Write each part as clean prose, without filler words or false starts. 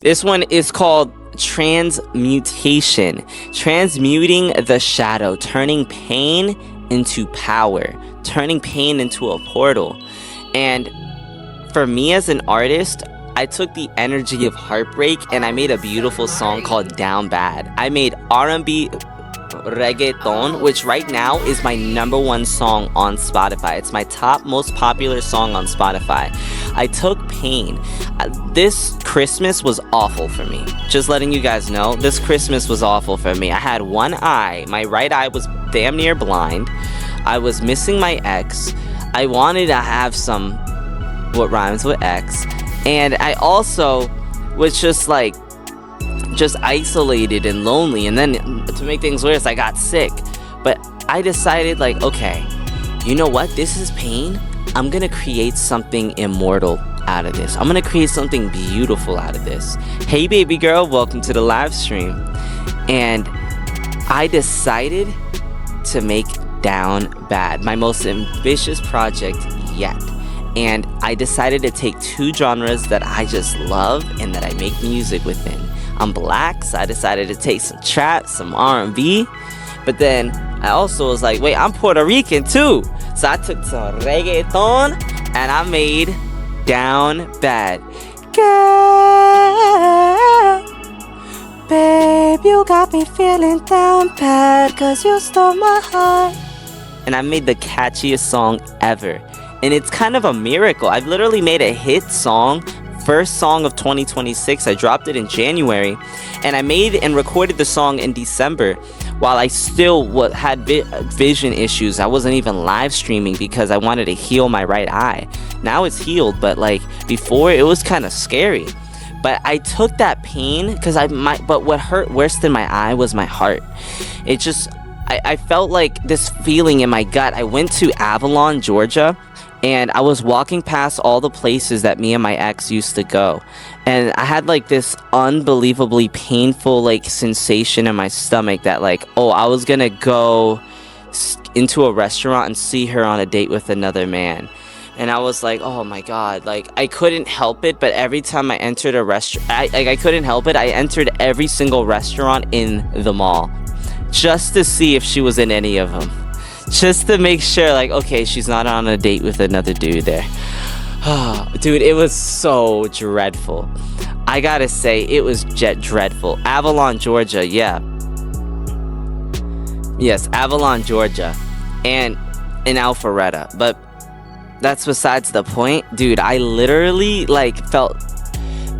This one is called Transmutation. Transmuting the shadow, turning pain into power, turning pain into a portal. And for me as an artist, I took the energy of heartbreak and I made a beautiful song called Down Bad. I made R&B reggaeton, which right now is my #1 song on Spotify. It's my top most popular song on Spotify. I took pain. This Christmas was awful for me. Just letting you guys know, this Christmas was awful for me. I had one eye. My right eye was damn near blind. I was missing my ex. I wanted to have some what rhymes with X. And I also was just isolated and lonely. And then to make things worse, I got sick. But I decided okay, you know what? This is pain. I'm gonna create something immortal out of this. I'm gonna create something beautiful out of this. Hey baby girl, welcome to the live stream. And I decided to make Down Bad, my most ambitious project yet. And I decided to take two genres that I just love and that I make music within. I'm black, so I decided to take some trap, some R&B. But then I also was like, wait, I'm Puerto Rican too. So I took some reggaeton and I made Down Bad. Girl, babe, you got me feeling down bad 'cause you stole my heart. And I made the catchiest song ever. And it's kind of a miracle. I've literally made a hit song, first song of 2026. I dropped it in January. And I made and recorded the song in December while I still had vision issues. I wasn't even live streaming because I wanted to heal my right eye. Now it's healed, but before it was kind of scary. But I took that pain because but what hurt worse than my eye was my heart. It just, I felt like this feeling in my gut. I went to Avalon, Georgia, and I was walking past all the places that me and my ex used to go. And I had this unbelievably painful sensation in my stomach that oh, I was gonna go into a restaurant and see her on a date with another man. And I was like, oh my god, I couldn't help it, but every time I entered a restaurant, I couldn't help it. I entered every single restaurant in the mall just to see if she was in any of them. Just to make sure, okay, she's not on a date with another dude there. Dude, it was so dreadful. I gotta say, it was dreadful. Avalon, Georgia, yeah. Yes, Avalon, Georgia. And in Alpharetta. But that's besides the point. Dude, I literally, felt...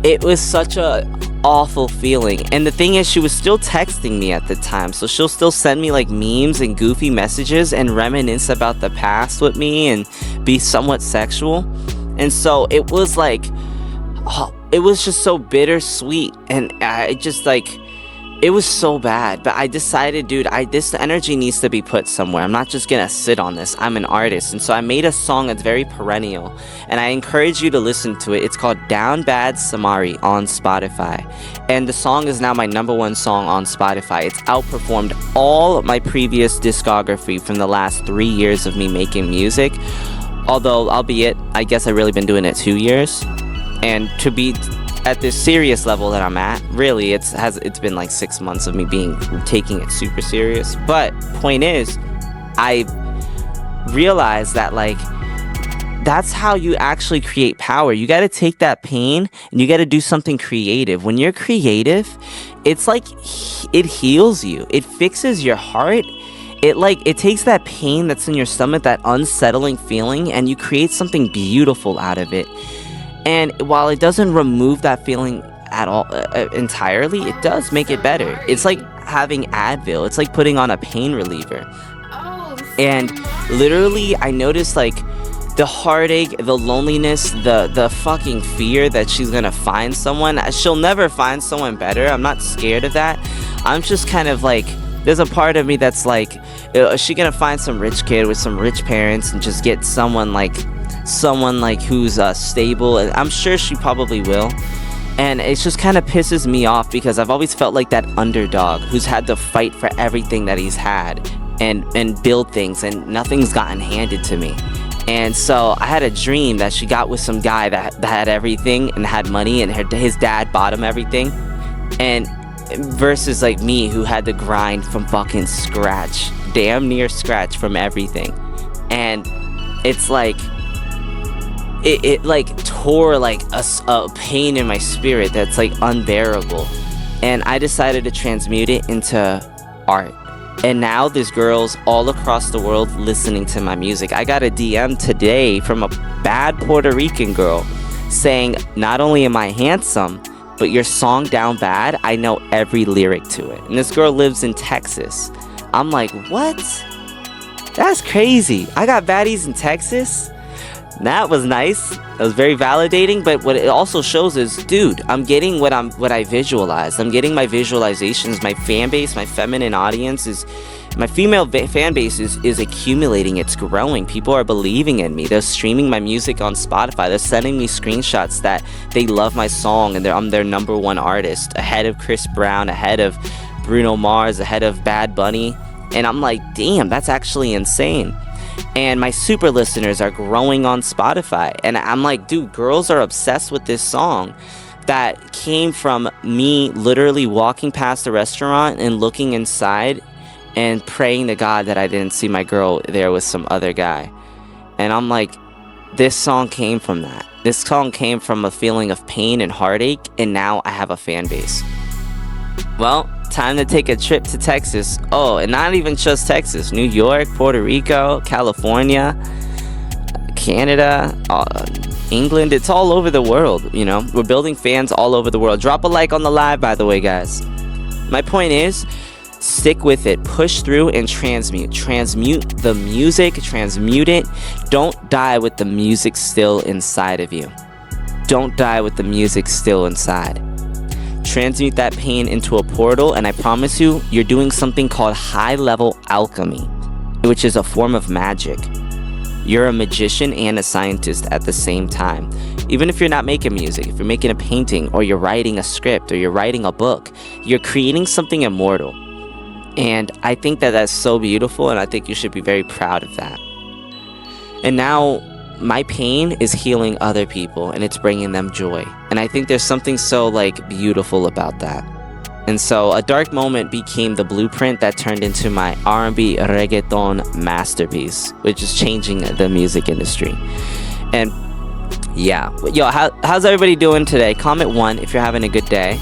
It was such a awful feeling. And the thing is, she was still texting me at the time, so she'll still send me memes and goofy messages and reminisce about the past with me and be somewhat sexual. And so it was it was just so bittersweet, and I just it was so bad. But I decided, dude, this energy needs to be put somewhere. I'm not just gonna sit on this. I'm an artist. And so I made a song that's very perennial, and I encourage you to listen to it. It's called Down Bad Samari on Spotify. And the song is now my #1 song on Spotify. It's outperformed all of my previous discography from the last 3 years of me making music. Although, albeit, I guess I've really been doing it 2 years. And to be at this serious level that I'm at, really, it's been 6 months of me taking it super serious. But point is, I realized that that's how you actually create power. You got to take that pain and you got to do something creative. When you're creative, it's it heals you. It fixes your heart. It takes that pain that's in your stomach, that unsettling feeling, and you create something beautiful out of it. And while it doesn't remove that feeling at all entirely, it does make it better. It's like having Advil. It's like putting on a pain reliever. And literally, I noticed the heartache, the loneliness, the fucking fear that she's gonna find someone. She'll never find someone better. I'm not scared of that. I'm just kind of there's a part of me that's is she gonna find some rich kid with some rich parents and just get someone who's stable? And I'm sure she probably will. And it just kind of pisses me off because I've always felt like that underdog who's had to fight for everything that he's had and build things, and nothing's gotten handed to me. And so I had a dream that she got with some guy that had everything and had money, and his dad bought him everything. And versus like me, who had to grind from fucking scratch, damn near scratch from everything. And it's like it like tore like a pain in my spirit that's like unbearable. And I decided to transmute it into art. And now there's girls all across the world listening to my music. I got a DM today from a bad Puerto Rican girl saying, not only am I handsome, but your song Down Bad, I know every lyric to it. And this girl lives in Texas. I'm like, what? That's crazy. I got baddies in Texas? That was nice. It was very validating, but what it also shows is, dude, I'm getting what I visualized. I'm getting my visualizations. My fan base, my feminine audience my female fan base is accumulating. It's growing. People are believing in me. They're streaming my music on Spotify. They're sending me screenshots that they love my song and I'm their number one artist, ahead of Chris Brown, ahead of Bruno Mars, ahead of Bad Bunny. And I'm like, damn, that's actually insane. And my super listeners are growing on Spotify. And I'm like, dude, girls are obsessed with this song that came from me literally walking past a restaurant and looking inside and praying to God that I didn't see my girl there with some other guy. And I'm like, this song came from that. This song came from a feeling of pain and heartache, and now I have a fan base. Well, time to take a trip to Texas. Oh, and not even just Texas. New York, Puerto Rico, California, Canada, England. It's all over the world, you know. We're building fans all over the world. Drop a like on the live, by the way, guys. My point is, stick with it. Push through and transmute. Transmute the music. Transmute it. Don't die with the music still inside of you. Don't die with the music still inside. Transmute that pain into a portal, and I promise you, you're doing something called high-level alchemy, which is a form of magic. You're a magician and a scientist at the same time. Even if you're not making music, if you're making a painting, or you're writing a script, or you're writing a book, you're creating something immortal. And I think that that's so beautiful, and I think you should be very proud of that. And now, my pain is healing other people, and it's bringing them joy. And I think there's something so like beautiful about that. And so a dark moment became the blueprint that turned into my R&B reggaeton masterpiece, which is changing the music industry. And yeah, yo, how's everybody doing today? Comment 1 if you're having a good day.